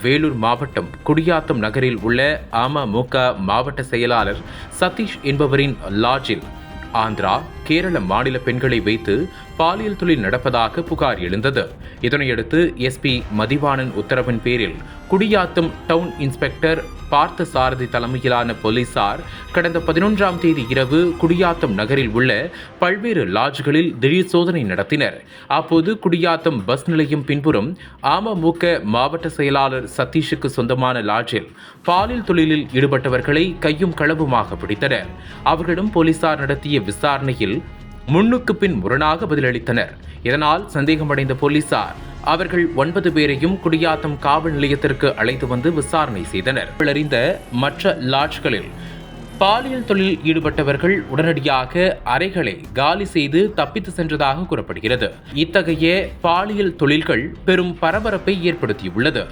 வேலூர் மாவட்டம் குடியாத்தம் நகரில் உள்ள அமமுக மாவட்ட செயலாளர் சதீஷ் என்பவரின் லாட்ஜில் ஆந்திரா, கேரள மாநில பெண்களை வைத்து பாலியல் தொழில் நடப்பதாக புகார் எழுந்தது. இதனையடுத்து எஸ்பி மதிவாணன் உத்தரவின் பேரில் குடியாத்தம் டவுன் இன்ஸ்பெக்டர் பார்த்த சாரதி தலைமையிலான போலீசார் கடந்த 11ஆம் தேதி இரவு குடியாத்தம் நகரில் உள்ள பல்வேறு லாட்ஜ்களில் திடீர் சோதனை நடத்தினர். அப்போது குடியாத்தம் பஸ் நிலையம் பின்புறம் அமமுக மாவட்ட செயலாளர் சதீஷுக்கு சொந்தமான லாட்ஜில் பாலியல் தொழிலில் ஈடுபட்டவர்களை கையும் களவுமாக பிடித்தனர். அவர்களிடம் போலீசார் நடத்திய விசாரணையில் முன்னுக்கு பின் முரணாக பதிலளித்தனர். இதனால் சந்தேகமடைந்த போலீசார் அவர்கள் 9 பேரையும் குடியாத்தம் காவல் நிலையத்திற்கு அழைத்து வந்து விசாரணை செய்தனர். அறிந்த மற்ற லாட்ஜ்களில் பாலியல் தொழிலில் ஈடுபட்டவர்கள் உடனடியாக அறைகளை காலி செய்து தப்பித்து சென்றதாக கூறப்படுகிறது. இத்தகைய பாலியல் தொழில்கள் பெரும் பரபரப்பை ஏற்படுத்தியுள்ளது.